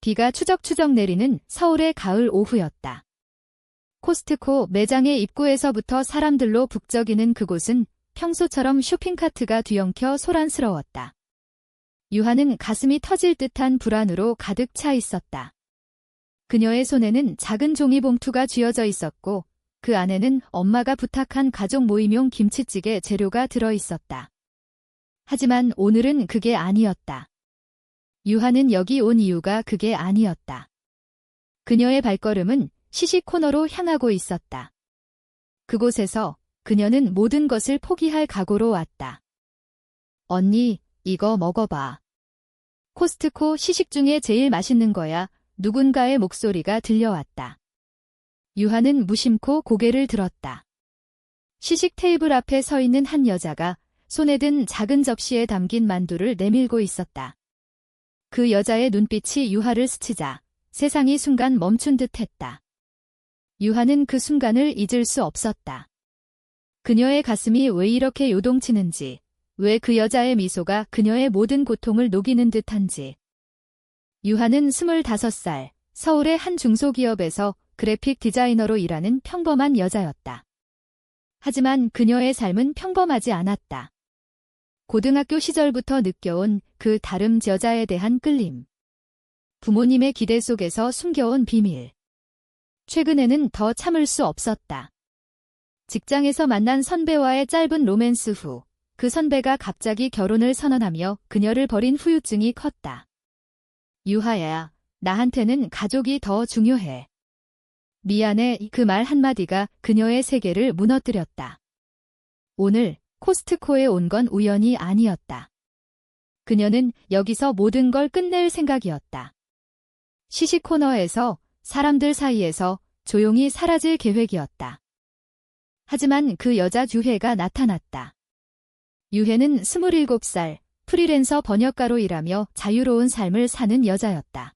비가 추적추적 내리는 서울의 가을 오후였다. 코스트코 매장의 입구에서부터 사람들로 북적이는 그곳은 평소처럼 쇼핑카트가 뒤엉켜 소란스러웠다. 유하는 가슴이 터질 듯한 불안으로 가득 차 있었다. 그녀의 손에는 작은 종이봉투가 쥐어져 있었고 그 안에는 엄마가 부탁한 가족 모임용 김치찌개 재료가 들어 있었다. 하지만 오늘은 그게 아니었다. 유하는 여기 온 이유가 그게 아니었다. 그녀의 발걸음은 시식 코너로 향하고 있었다. 그곳에서 그녀는 모든 것을 포기할 각오로 왔다. 언니, 이거 먹어봐. 코스트코 시식 중에 제일 맛있는 거야. 누군가의 목소리가 들려왔다. 유하는 무심코 고개를 들었다. 시식 테이블 앞에 서 있는 한 여자가 손에 든 작은 접시에 담긴 만두를 내밀고 있었다. 그 여자의 눈빛이 유하를 스치자 세상이 순간 멈춘 듯 했다. 유하는 그 순간을 잊을 수 없었다. 그녀의 가슴이 왜 이렇게 요동치는지, 왜 그 여자의 미소가 그녀의 모든 고통을 녹이는 듯한지. 유하는 25살, 서울의 한 중소기업에서 그래픽 디자이너로 일하는 평범한 여자였다. 하지만 그녀의 삶은 평범하지 않았다. 고등학교 시절부터 느껴온 그 다른 여자에 대한 끌림. 부모님의 기대 속에서 숨겨온 비밀. 최근에는 더 참을 수 없었다. 직장에서 만난 선배와의 짧은 로맨스 후, 그 선배가 갑자기 결혼을 선언하며 그녀를 버린 후유증이 컸다. 유하야, 나한테는 가족이 더 중요해. 미안해. 그 말 한마디가 그녀의 세계를 무너뜨렸다. 오늘 코스트코에 온 건 우연이 아니었다. 그녀는 여기서 모든 걸 끝낼 생각이었다. 시식 코너에서, 사람들 사이에서 조용히 사라질 계획이었다. 하지만 그 여자 유해가 나타났다. 유해는 27살, 프리랜서 번역가로 일하며 자유로운 삶을 사는 여자였다.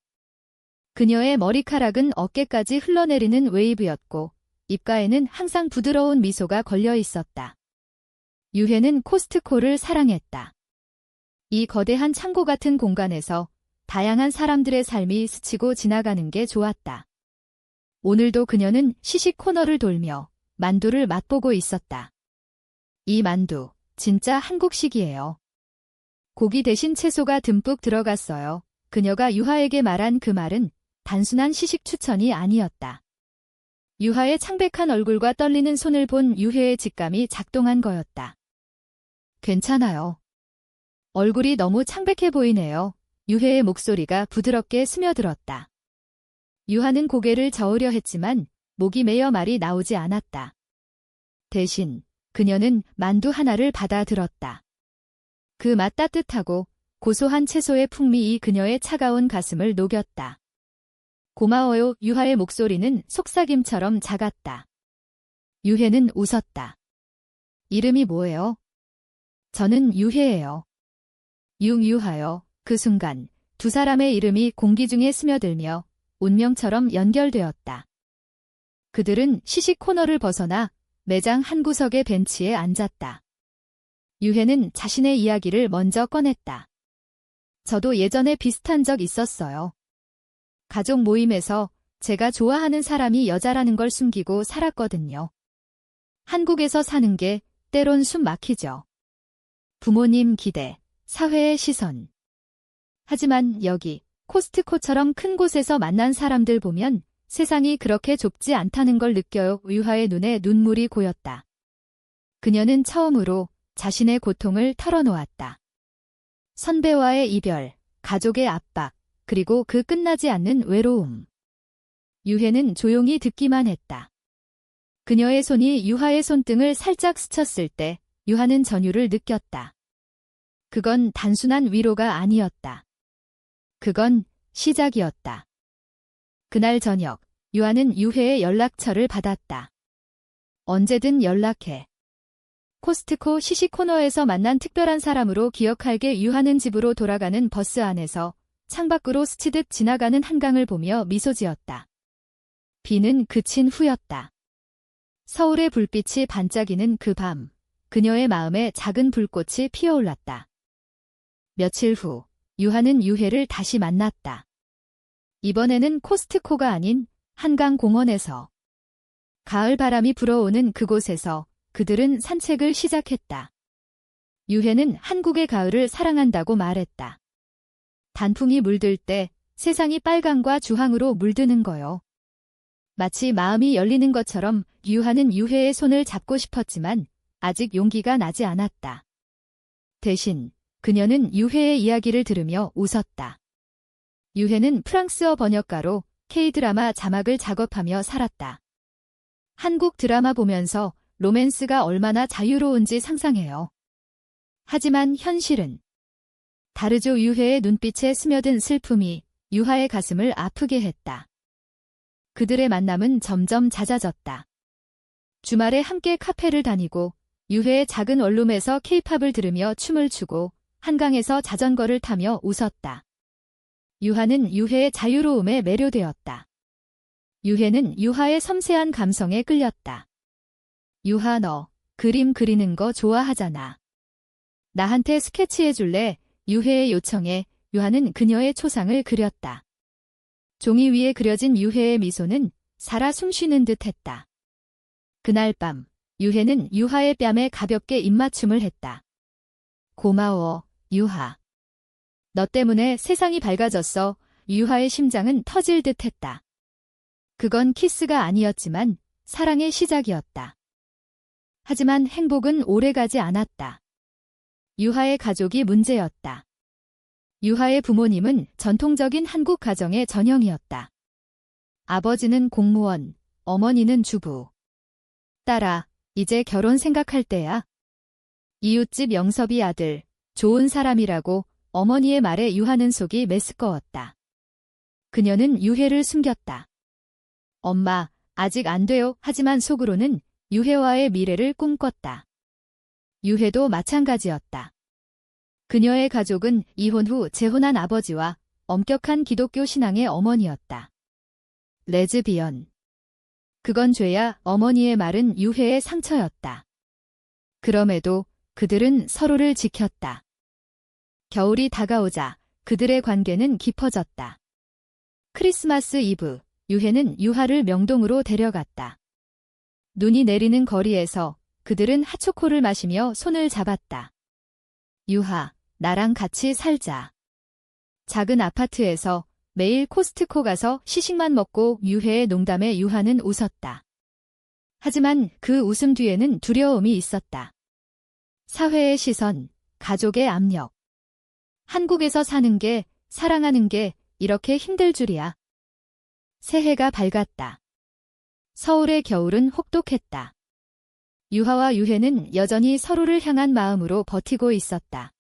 그녀의 머리카락은 어깨까지 흘러내리는 웨이브였고 입가에는 항상 부드러운 미소가 걸려 있었다. 유해는 코스트코를 사랑했다. 이 거대한 창고 같은 공간에서 다양한 사람들의 삶이 스치고 지나가는 게 좋았다. 오늘도 그녀는 시식 코너를 돌며 만두를 맛보고 있었다. 이 만두, 진짜 한국식이에요. 고기 대신 채소가 듬뿍 들어갔어요. 그녀가 유하에게 말한 그 말은 단순한 시식 추천이 아니었다. 유하의 창백한 얼굴과 떨리는 손을 본 유해의 직감이 작동한 거였다. 괜찮아요. 얼굴이 너무 창백해 보이네요. 유해의 목소리가 부드럽게 스며들었다. 유하는 고개를 저으려 했지만 목이 메여 말이 나오지 않았다. 대신 그녀는 만두 하나를 받아들었다. 그 맛 따뜻하고 고소한 채소의 풍미이 그녀의 차가운 가슴을 녹였다. 고마워요. 유하의 목소리는 속삭임처럼 작았다. 유해는 웃었다. 이름이 뭐예요? 저는 유해예요. 유하요. 그 순간 두 사람의 이름이 공기 중에 스며들며 운명처럼 연결되었다. 그들은 시식 코너를 벗어나 매장 한 구석의 벤치에 앉았다. 유해는 자신의 이야기를 먼저 꺼냈다. 저도 예전에 비슷한 적 있었어요. 가족 모임에서 제가 좋아하는 사람이 여자라는 걸 숨기고 살았거든요. 한국에서 사는 게 때론 숨 막히죠. 부모님 기대, 사회의 시선. 하지만 여기 코스트코처럼 큰 곳에서 만난 사람들 보면 세상이 그렇게 좁지 않다는 걸 느껴요. 유하의 눈에 눈물이 고였다. 그녀는 처음으로 자신의 고통을 털어놓았다. 선배와의 이별, 가족의 압박, 그리고 그 끝나지 않는 외로움. 유해는 조용히 듣기만 했다. 그녀의 손이 유하의 손등을 살짝 스쳤을 때 유하는 전율을 느꼈다. 그건 단순한 위로가 아니었다. 그건 시작이었다. 그날 저녁, 유하는 유해의 연락처를 받았다. 언제든 연락해. 코스트코 시식 코너에서 만난 특별한 사람으로 기억할게. 유하는 집으로 돌아가는 버스 안에서 창밖으로 스치듯 지나가는 한강을 보며 미소 지었다. 비는 그친 후였다. 서울의 불빛이 반짝이는 그 밤, 그녀의 마음에 작은 불꽃이 피어올랐다. 며칠 후, 유하는 유해를 다시 만났다. 이번에는 코스트코가 아닌 한강공원에서. 가을 바람이 불어오는 그곳에서 그들은 산책을 시작했다. 유해는 한국의 가을을 사랑한다고 말했다. 단풍이 물들 때 세상이 빨강과 주황으로 물드는 거요. 마치 마음이 열리는 것처럼 유하는 유해의 손을 잡고 싶었지만 아직 용기가 나지 않았다. 대신 그녀는 유해의 이야기를 들으며 웃었다. 유해는 프랑스어 번역가로 K-드라마 자막을 작업하며 살았다. 한국 드라마 보면서 로맨스가 얼마나 자유로운지 상상해요. 하지만 현실은 다르죠. 유해의 눈빛에 스며든 슬픔이 유하의 가슴을 아프게 했다. 그들의 만남은 점점 잦아졌다. 주말에 함께 카페를 다니고 유해의 작은 원룸에서 케이팝을 들으며 춤을 추고 한강에서 자전거를 타며 웃었다. 유하는 유해의 자유로움에 매료되었다. 유해는 유하의 섬세한 감성에 끌렸다. 유하, 너 그림 그리는 거 좋아하잖아. 나한테 스케치해줄래? 유해의 요청에 유하는 그녀의 초상을 그렸다. 종이 위에 그려진 유해의 미소는 살아 숨쉬는 듯 했다. 그날 밤 유해는 유하의 뺨에 가볍게 입맞춤을 했다. 고마워, 유하. 너 때문에 세상이 밝아졌어. 유하의 심장은 터질 듯 했다. 그건 키스가 아니었지만 사랑의 시작이었다. 하지만 행복은 오래가지 않았다. 유하의 가족이 문제였다. 유하의 부모님은 전통적인 한국 가정의 전형이었다. 아버지는 공무원, 어머니는 주부. 딸아, 이제 결혼 생각할 때야. 이웃집 영섭이 아들, 좋은 사람이라고 어머니의 말에 유하는 속이 메스꺼웠다. 그녀는 유해를 숨겼다. 엄마, 아직 안 돼요. 하지만 속으로는 유해와의 미래를 꿈꿨다. 유해도 마찬가지였다. 그녀의 가족은 이혼 후 재혼한 아버지와 엄격한 기독교 신앙의 어머니였다. 레즈비언. 그건 죄야. 어머니의 말은 유해의 상처였다. 그럼에도 그들은 서로를 지켰다. 겨울이 다가오자 그들의 관계는 깊어졌다. 크리스마스 이브, 유해는 유하를 명동으로 데려갔다. 눈이 내리는 거리에서 그들은 핫초코를 마시며 손을 잡았다. 유하, 나랑 같이 살자. 작은 아파트에서 매일 코스트코 가서 시식만 먹고 유해의 농담에 유하는 웃었다. 하지만 그 웃음 뒤에는 두려움이 있었다. 사회의 시선, 가족의 압력. 한국에서 사는 게, 사랑하는 게 이렇게 힘들 줄이야. 새해가 밝았다. 서울의 겨울은 혹독했다. 유하와 유해는 여전히 서로를 향한 마음으로 버티고 있었다.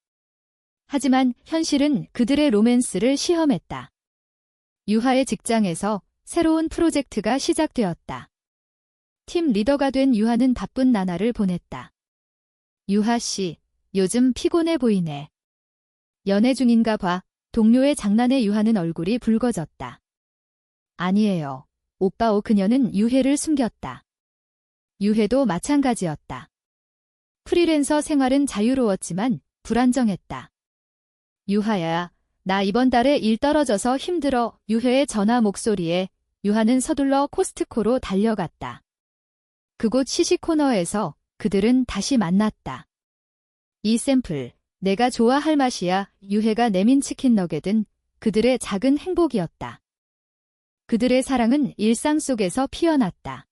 하지만 현실은 그들의 로맨스를 시험했다. 유하의 직장에서 새로운 프로젝트가 시작되었다. 팀 리더가 된 유하는 바쁜 나날을 보냈다. 유하 씨, 요즘 피곤해 보이네. 연애 중인가 봐. 동료의 장난에 유하는 얼굴이 붉어졌다. 아니에요. 오빠. 그녀는 유해를 숨겼다. 유해도 마찬가지였다. 프리랜서 생활은 자유로웠지만 불안정했다. 유하야, 나 이번 달에 일 떨어져서 힘들어. 유해의 전화 목소리에 유하는 서둘러 코스트코로 달려갔다. 그곳 시식 코너에서 그들은 다시 만났다. 이 샘플, 내가 좋아할 맛이야. 유해가 내민 치킨 너겟은 그들의 작은 행복이었다. 그들의 사랑은 일상 속에서 피어났다.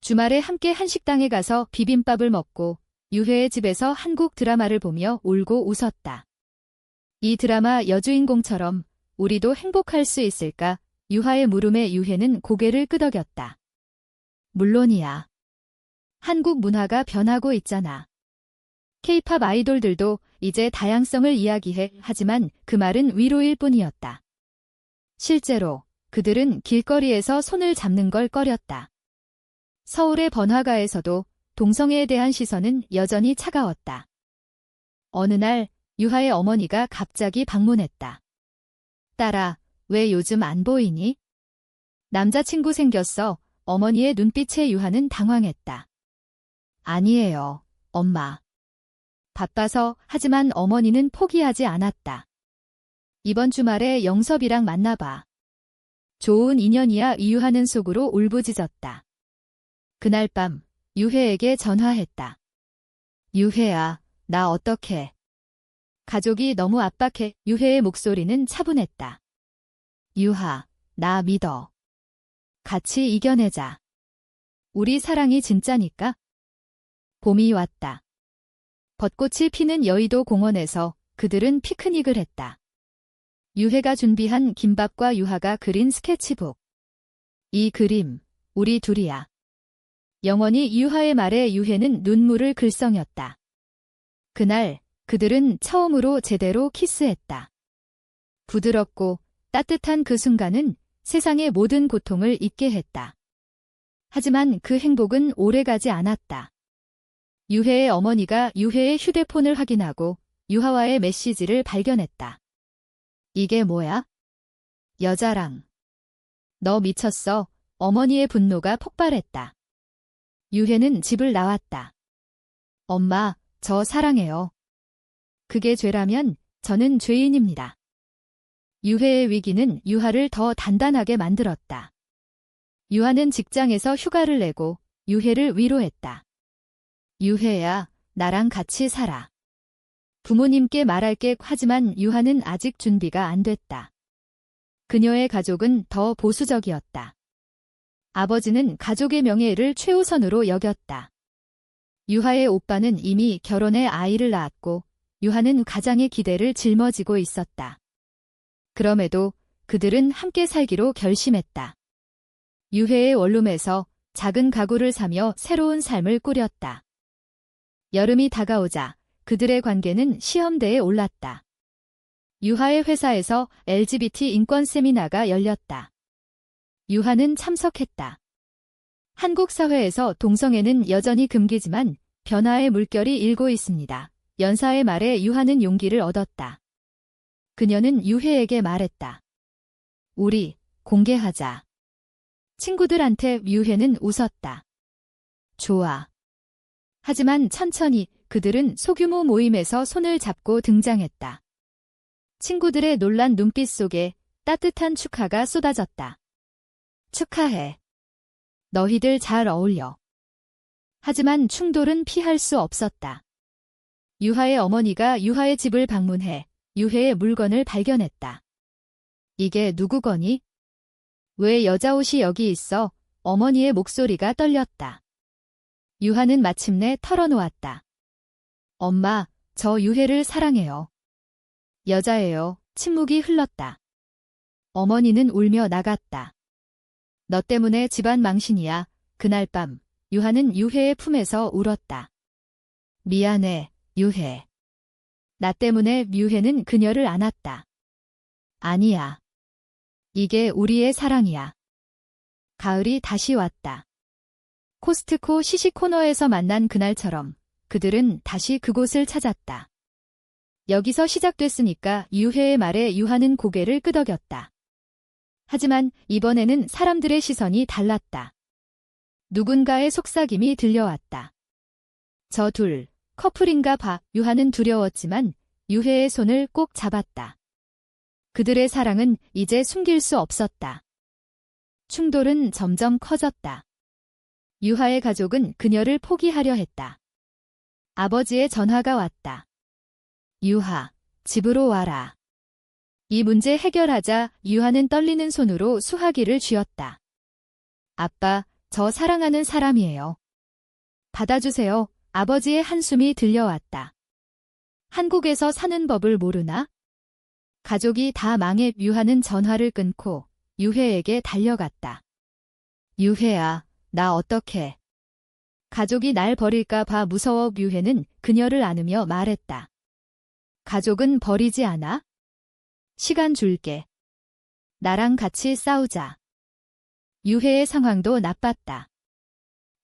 주말에 함께 한식당에 가서 비빔밥을 먹고 유해의 집에서 한국 드라마를 보며 울고 웃었다. 이 드라마 여주인공처럼 우리도 행복할 수 있을까? 유하의 물음에 유해는 고개를 끄덕였다. 물론이야. 한국 문화가 변하고 있잖아. K-팝 아이돌들도 이제 다양성을 이야기해. 하지만 그 말은 위로일 뿐이었다. 실제로 그들은 길거리에서 손을 잡는 걸 꺼렸다. 서울의 번화가에서도 동성애에 대한 시선은 여전히 차가웠다. 어느 날 유하의 어머니가 갑자기 방문했다. 딸아, 왜 요즘 안 보이니? 남자친구 생겼어. 어머니의 눈빛에 유하는 당황했다. 아니에요, 엄마. 바빠서. 하지만 어머니는 포기하지 않았다. 이번 주말에 영섭이랑 만나봐. 좋은 인연이야 유하는 속으로 울부짖었다. 그날 밤 유혜에게 전화했다. 유혜야, 나 어떡해. 가족이 너무 압박해. 유혜의 목소리는 차분했다. 유하, 나 믿어. 같이 이겨내자. 우리 사랑이 진짜니까. 봄이 왔다. 벚꽃이 피는 여의도 공원에서 그들은 피크닉을 했다. 유혜가 준비한 김밥과 유하가 그린 스케치북. 이 그림, 우리 둘이야. 영원히 유하의 말에 유혜는 눈물을 글썽였다. 그날 그들은 처음으로 제대로 키스했다. 부드럽고 따뜻한 그 순간은 세상의 모든 고통을 잊게 했다. 하지만 그 행복은 오래가지 않았다. 유혜의 어머니가 유혜의 휴대폰을 확인하고 유하와의 메시지를 발견했다. 이게 뭐야? 여자랑. 너 미쳤어. 어머니의 분노가 폭발했다. 유혜는 집을 나왔다. 엄마, 저 사랑해요. 그게 죄라면 저는 죄인입니다. 유혜의 위기는 유하를 더 단단하게 만들었다. 유하는 직장에서 휴가를 내고 유혜를 위로했다. 유혜야, 나랑 같이 살아. 부모님께 말할게. 하지만 유하는 아직 준비가 안 됐다. 그녀의 가족은 더 보수적이었다. 아버지는 가족의 명예를 최우선으로 여겼다. 유하의 오빠는 이미 결혼해 아이를 낳았고 유하는 가장의 기대를 짊어지고 있었다. 그럼에도 그들은 함께 살기로 결심했다. 유혜의 원룸에서 작은 가구를 사며 새로운 삶을 꾸렸다. 여름이 다가오자 그들의 관계는 시험대에 올랐다. 유하의 회사에서 LGBT 인권 세미나가 열렸다. 유하는 참석했다. 한국 사회에서 동성애는 여전히 금기지만 변화의 물결이 일고 있습니다. 연사의 말에 유하는 용기를 얻었다. 그녀는 유혜에게 말했다. 우리 공개하자. 친구들한테 유혜는 웃었다. 좋아. 하지만 천천히 그들은 소규모 모임에서 손을 잡고 등장했다. 친구들의 놀란 눈빛 속에 따뜻한 축하가 쏟아졌다. 축하해. 너희들 잘 어울려. 하지만 충돌은 피할 수 없었다. 유하의 어머니가 유하의 집을 방문해 유혜의 물건을 발견했다. 이게 누구 거니? 왜 여자 옷이 여기 있어? 어머니의 목소리가 떨렸다. 유하는 마침내 털어놓았다. 엄마, 저 유혜를 사랑해요. 여자예요. 침묵이 흘렀다. 어머니는 울며 나갔다. 너 때문에 집안 망신이야. 그날 밤 유하는 유혜의 품에서 울었다. 미안해, 유혜. 나 때문에 유혜는 그녀를 안았다. 아니야. 이게 우리의 사랑이야. 가을이 다시 왔다. 코스트코 시식 코너에서 만난 그날처럼 그들은 다시 그곳을 찾았다. 여기서 시작됐으니까 유혜의 말에 유하는 고개를 끄덕였다. 하지만 이번에는 사람들의 시선이 달랐다. 누군가의 속삭임이 들려왔다. 저 둘, 커플인가 봐. 유하는 두려웠지만 유혜의 손을 꼭 잡았다. 그들의 사랑은 이제 숨길 수 없었다. 충돌은 점점 커졌다. 유하의 가족은 그녀를 포기하려 했다. 아버지의 전화가 왔다. 유하, 집으로 와라. 이 문제 해결하자. 유하는 떨리는 손으로 수화기를 쥐었다. 아빠, 저 사랑하는 사람이에요. 받아주세요. 아버지의 한숨이 들려왔다. 한국에서 사는 법을 모르나? 가족이 다 망해. 유하는 전화를 끊고 유혜에게 달려갔다. 유혜야, 나 어떡해. 가족이 날 버릴까 봐 무서워. 유혜는 그녀를 안으며 말했다. 가족은 버리지 않아? 시간 줄게. 나랑 같이 싸우자. 유혜의 상황도 나빴다.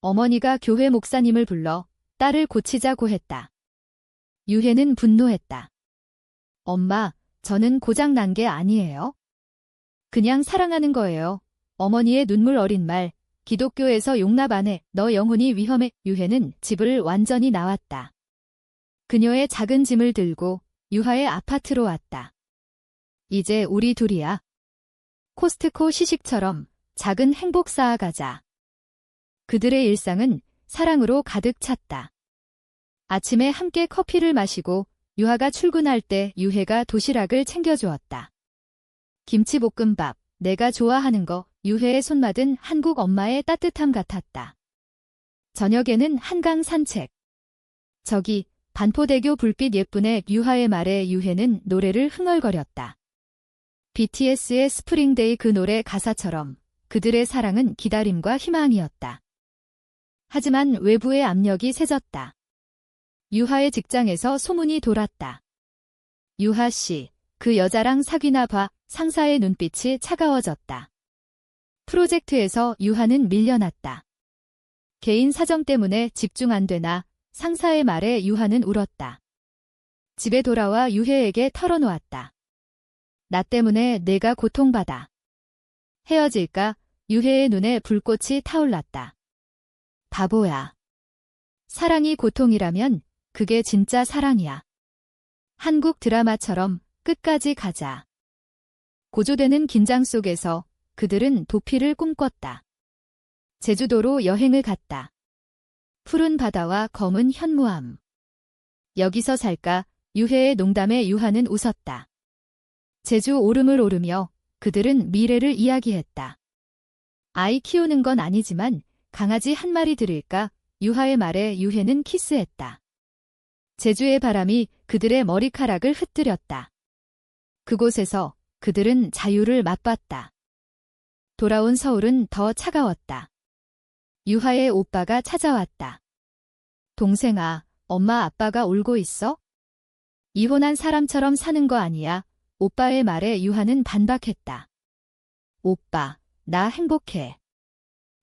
어머니가 교회 목사님을 불러 딸을 고치자고 했다. 유혜는 분노했다. 엄마, 저는 고장 난 게 아니에요. 그냥 사랑하는 거예요. 어머니의 눈물 어린 말, 기독교에서 용납 안 해. 너 영혼이 위험해. 유혜는 집을 완전히 나왔다. 그녀의 작은 짐을 들고 유하의 아파트로 왔다. 이제 우리 둘이야. 코스트코 시식처럼 작은 행복 쌓아가자. 그들의 일상은 사랑으로 가득 찼다. 아침에 함께 커피를 마시고 유하가 출근할 때 유해가 도시락을 챙겨주었다. 김치볶음밥, 내가 좋아하는 거, 유해의 손맛은 한국 엄마의 따뜻함 같았다. 저녁에는 한강 산책. 저기 반포대교 불빛 예쁘네. 유하의 말에 유해는 노래를 흥얼거렸다. BTS의 스프링데이, 그 노래 가사처럼 그들의 사랑은 기다림과 희망이었다. 하지만 외부의 압력이 세졌다. 유하의 직장에서 소문이 돌았다. 유하 씨, 그 여자랑 사귀나 봐. 상사의 눈빛이 차가워졌다. 프로젝트에서 유하는 밀려났다. 개인 사정 때문에 집중 안 되나. 상사의 말에 유하는 울었다. 집에 돌아와 유해에게 털어놓았다. 나 때문에 내가 고통받아. 헤어질까? 유해의 눈에 불꽃이 타올랐다. 바보야. 사랑이 고통이라면 그게 진짜 사랑이야. 한국 드라마처럼 끝까지 가자. 고조되는 긴장 속에서 그들은 도피를 꿈꿨다. 제주도로 여행을 갔다. 푸른 바다와 검은 현무암. 여기서 살까? 유해의 농담에 유하는 웃었다. 제주 오름을 오르며 그들은 미래를 이야기했다. 아이 키우는 건 아니지만 강아지 한 마리 들일까? 유하의 말에 유해는 키스했다. 제주의 바람이 그들의 머리카락을 흩뜨렸다. 그곳에서 그들은 자유를 맛봤다. 돌아온 서울은 더 차가웠다. 유하의 오빠가 찾아왔다. 동생아, 엄마 아빠가 울고 있어? 이혼한 사람처럼 사는 거 아니야? 오빠의 말에 유하는 반박했다. 오빠, 나 행복해.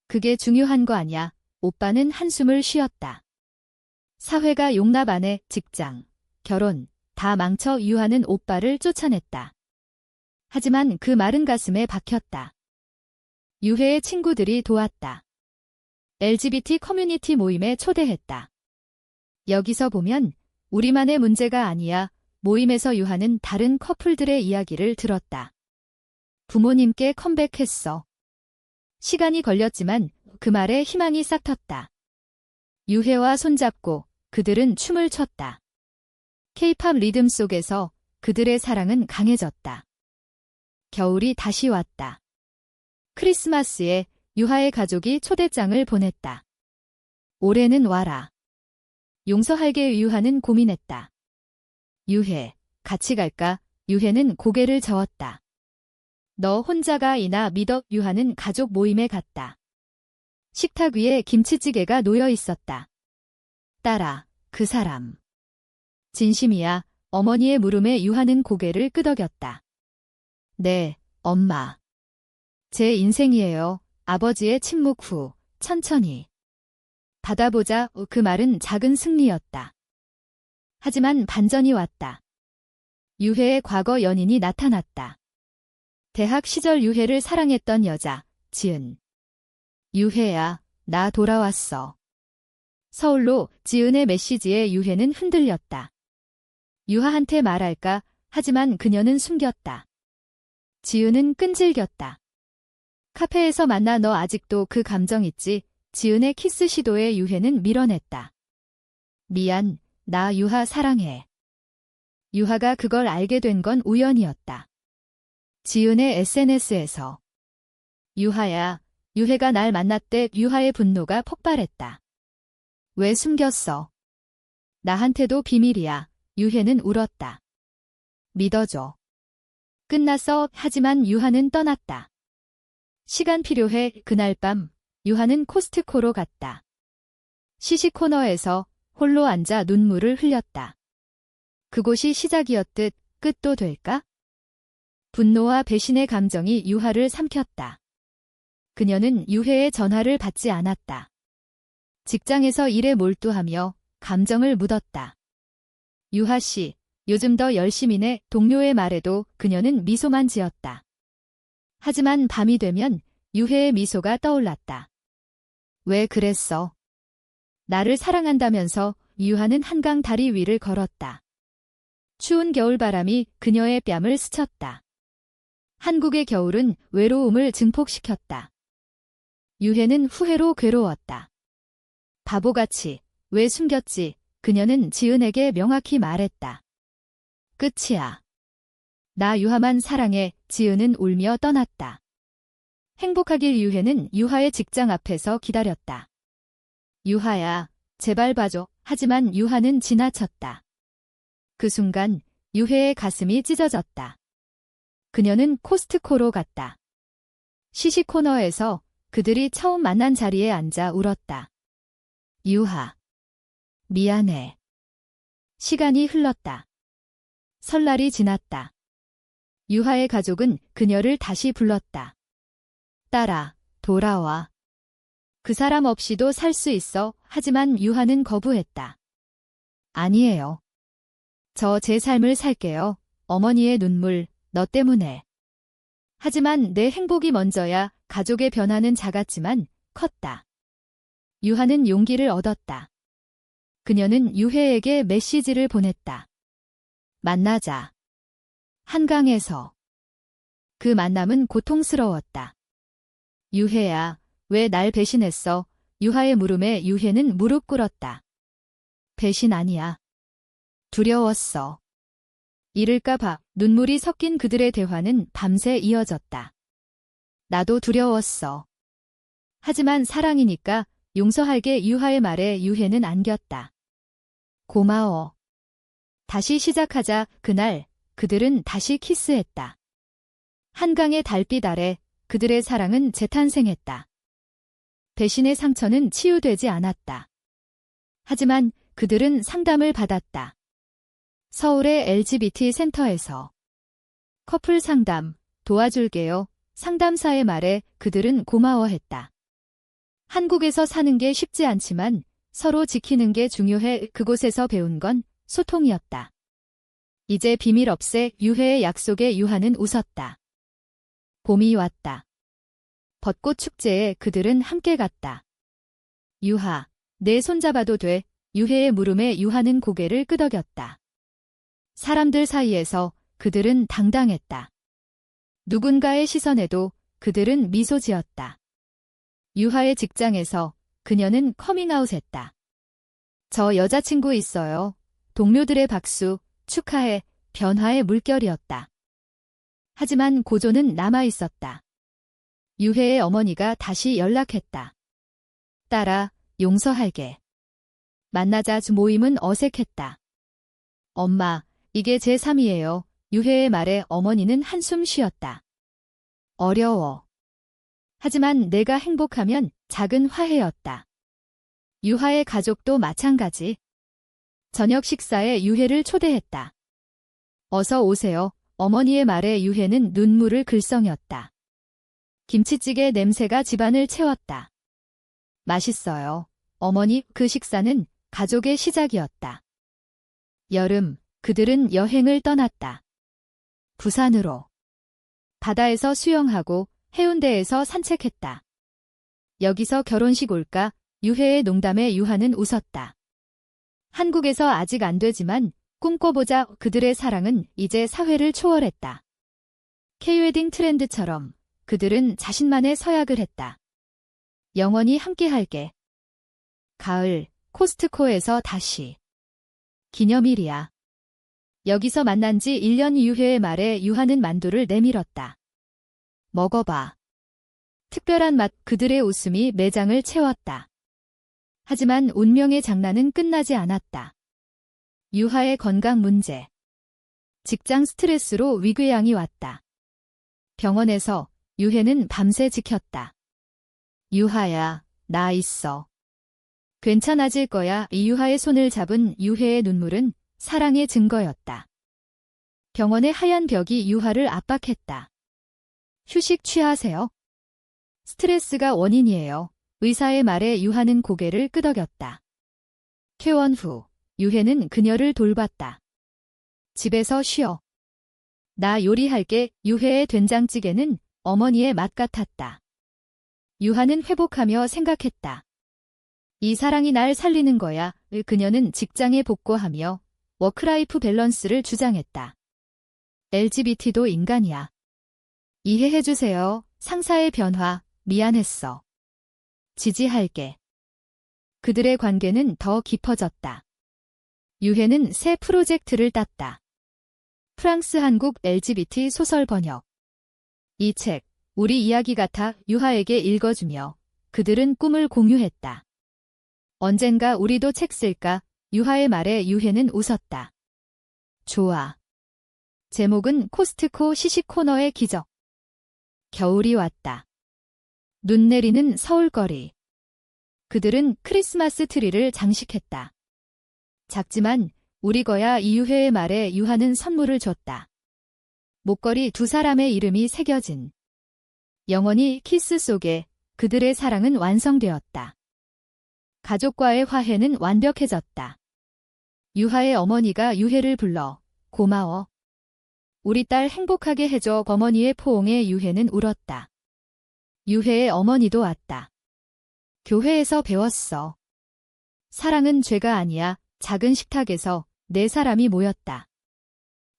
그게 중요한 거 아냐? 오빠는 한숨을 쉬었다. 사회가 용납 안 해. 직장, 결혼, 다 망쳐. 유하는 오빠를 쫓아냈다. 하지만 그 마른 가슴에 박혔다. 유해의 친구들이 도왔다. LGBT 커뮤니티 모임에 초대했다. 여기서 보면 우리만의 문제가 아니야. 모임에서 유하는 다른 커플들의 이야기를 들었다. 부모님께 컴백했어. 시간이 걸렸지만 그 말에 희망이 싹 텄다. 유해와 손잡고 그들은 춤을 췄다. K-팝 리듬 속에서 그들의 사랑은 강해졌다. 겨울이 다시 왔다. 크리스마스에 유하의 가족이 초대장을 보냈다. 올해는 와라. 용서할게. 유하는 고민했다. 유해, 같이 갈까? 유해는 고개를 저었다. 너 혼자가 이나 믿어. 유하는 가족 모임에 갔다. 식탁 위에 김치찌개가 놓여 있었다. 딸아, 그 사람. 진심이야. 어머니의 물음에 유하는 고개를 끄덕였다. 네, 엄마. 제 인생이에요. 아버지의 침묵 후 천천히. 받아보자. 그 말은 작은 승리였다. 하지만 반전이 왔다. 유해의 과거 연인이 나타났다. 대학 시절 유해를 사랑했던 여자, 지은. 유해야, 나 돌아왔어. 서울로 지은의 메시지에 유해는 흔들렸다. 유하한테 말할까? 하지만 그녀는 숨겼다. 지은은 끈질겼다. 카페에서 만나. 너 아직도 그 감정 있지? 지은의 키스 시도에 유해는 밀어냈다. 미안, 나 유하 사랑해. 유하가 그걸 알게 된 건 우연이었다. 지은의 SNS에서. 유하야, 유해가 날 만났대. 유하의 분노가 폭발했다. 왜 숨겼어? 나한테도 비밀이야. 유해는 울었다. 믿어줘. 끝났어. 하지만 유하는 떠났다. 시간 필요해. 그날 밤 유하는 코스트코로 갔다. 시식 코너에서 홀로 앉아 눈물을 흘렸다. 그곳이 시작이었듯 끝도 될까? 분노와 배신의 감정이 유하를 삼켰다. 그녀는 유해의 전화를 받지 않았다. 직장에서 일에 몰두하며 감정을 묻었다. 유하 씨, 요즘 더 열심히네. 동료의 말에도 그녀는 미소만 지었다. 하지만 밤이 되면 유해의 미소가 떠올랐다. 왜 그랬어? 나를 사랑한다면서. 유하는 한강 다리 위를 걸었다. 추운 겨울바람이 그녀의 뺨을 스쳤다. 한국의 겨울은 외로움을 증폭시켰다. 유해는 후회로 괴로웠다. 바보같이 왜 숨겼지? 그녀는 지은에게 명확히 말했다. 끝이야. 나 유하만 사랑해. 지은은 울며 떠났다. 행복하길 유해는 유하의 직장 앞에서 기다렸다. 유하야, 제발 봐줘. 하지만 유하는 지나쳤다. 그 순간 유해의 가슴이 찢어졌다. 그녀는 코스트코로 갔다. 시시 코너에서 그들이 처음 만난 자리에 앉아 울었다. 유하. 미안해. 시간이 흘렀다. 설날이 지났다. 유하의 가족은 그녀를 다시 불렀다. 딸아, 돌아와. 그 사람 없이도 살 수 있어. 하지만 유하는 거부했다. 아니에요. 저 제 삶을 살게요. 어머니의 눈물, 너 때문에. 하지만 내 행복이 먼저야. 가족의 변화는 작았지만 컸다. 유하는 용기를 얻었다. 그녀는 유해에게 메시지를 보냈다. 만나자. 한강에서. 그 만남은 고통스러웠다. 유해야, 왜 날 배신했어? 유하의 물음에 유해는 무릎 꿇었다. 배신 아니야. 두려웠어. 잃을까 봐. 눈물이 섞인 그들의 대화는 밤새 이어졌다. 나도 두려웠어. 하지만 사랑이니까 용서할게. 유하의 말에 유해는 안겼다. 고마워. 다시 시작하자. 그날 그들은 다시 키스했다. 한강의 달빛 아래 그들의 사랑은 재탄생했다. 배신의 상처는 치유되지 않았다. 하지만 그들은 상담을 받았다. 서울의 LGBT 센터에서. 커플 상담, 도와줄게요. 상담사의 말에 그들은 고마워했다. 한국에서 사는 게 쉽지 않지만 서로 지키는 게 중요해. 그곳에서 배운 건 소통이었다. 이제 비밀 없애. 유해의 약속에 유하는 웃었다. 봄이 왔다. 벚꽃 축제에 그들은 함께 갔다. 유하, 내 손잡아도 돼. 유해의 물음에 유하는 고개를 끄덕였다. 사람들 사이에서 그들은 당당했다. 누군가의 시선에도 그들은 미소 지었다. 유하의 직장에서 그녀는 커밍아웃했다. 저 여자친구 있어요. 동료들의 박수, 축하해. 변화의 물결이었다. 하지만 고조는 남아있었다. 유해의 어머니가 다시 연락했다. 딸아, 용서할게. 만나자. 모임은 어색했다. 엄마, 이게 제 3이에요. 유해의 말에 어머니는 한숨 쉬었다. 어려워. 하지만 내가 행복하면 작은 화해였다. 유하의 가족도 마찬가지. 저녁 식사에 유해를 초대했다. 어서 오세요. 어머니의 말에 유해는 눈물을 글썽였다. 김치찌개 냄새가 집안을 채웠다. 맛있어요. 어머니. 그 식사는 가족의 시작이었다. 여름, 그들은 여행을 떠났다. 부산으로. 바다에서 수영하고 해운대에서 산책했다. 여기서 결혼식 올까? 유해의 농담에 유하는 웃었다. 한국에서 아직 안 되지만 꿈꿔보자. 그들의 사랑은 이제 사회를 초월했다. K-웨딩 트렌드처럼 그들은 자신만의 서약을 했다. 영원히 함께할게. 가을, 코스트코에서 다시. 기념일이야. 여기서 만난 지 1년. 유해의 말에 유하는 만두를 내밀었다. 먹어봐. 특별한 맛. 그들의 웃음이 매장을 채웠다. 하지만 운명의 장난은 끝나지 않았다. 유하의 건강 문제. 직장 스트레스로 위궤양이 왔다. 병원에서 유해는 밤새 지켰다. 유하야, 나 있어. 괜찮아질 거야. 유하의 손을 잡은 유해의 눈물은 사랑의 증거였다. 병원의 하얀 벽이 유하를 압박했다. 휴식 취하세요. 스트레스가 원인이에요. 의사의 말에 유하는 고개를 끄덕였다. 퇴원 후 유해는 그녀를 돌봤다. 집에서 쉬어. 나 요리할게. 유해의 된장찌개는 어머니의 맛 같았다. 유하는 회복하며 생각했다. 이 사랑이 날 살리는 거야. 그녀는 직장에 복귀하며 워크라이프 밸런스를 주장했다. LGBT도 인간이야. 이해해주세요. 상사의 변화, 미안했어. 지지할게. 그들의 관계는 더 깊어졌다. 유해는 새 프로젝트를 땄다. 프랑스 한국 LGBT 소설 번역. 이 책, 우리 이야기 같아 유하에게 읽어주며 그들은 꿈을 공유했다. 언젠가 우리도 책 쓸까? 유하의 말에 유해는 웃었다. 좋아. 제목은 코스트코 시식 코너의 기적. 겨울이 왔다. 눈 내리는 서울거리. 그들은 크리스마스 트리를 장식했다. 작지만 우리 거야 이유해의 말에 유하는 선물을 줬다. 목걸이 두 사람의 이름이 새겨진. 영원히 키스 속에 그들의 사랑은 완성되었다. 가족과의 화해는 완벽해졌다. 유하의 어머니가 유해를 불러 고마워. 우리 딸 행복하게 해줘. 어머니의 포옹에 유해는 울었다. 유해의 어머니도 왔다. 교회에서 배웠어. 사랑은 죄가 아니야. 작은 식탁에서 네 사람이 모였다.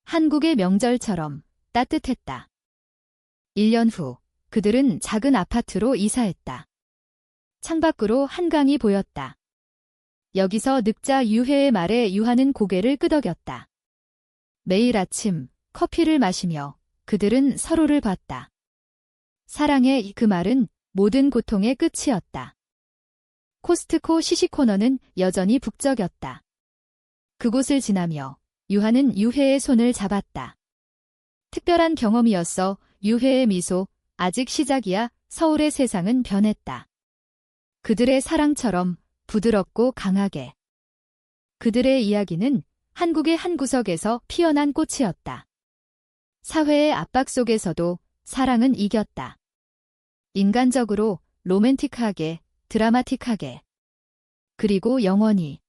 한국의 명절처럼 따뜻했다. 1년 후 그들은 작은 아파트로 이사했다. 창밖으로 한강이 보였다. 여기서 늙자 유해의 말에 유하는 고개를 끄덕였다. 매일 아침 커피를 마시며 그들은 서로를 봤다. 사랑의 그 말은 모든 고통의 끝이었다. 코스트코 시식 코너는 여전히 북적였다. 그곳을 지나며 유하는 유해의 손을 잡았다. 특별한 경험이었어. 유해의 미소. 아직 시작이야. 서울의 세상은 변했다. 그들의 사랑처럼 부드럽고 강하게. 그들의 이야기는 한국의 한 구석에서 피어난 꽃이었다. 사회의 압박 속에서도 사랑은 이겼다. 인간적으로, 로맨틱하게, 드라마틱하게. 그리고 영원히.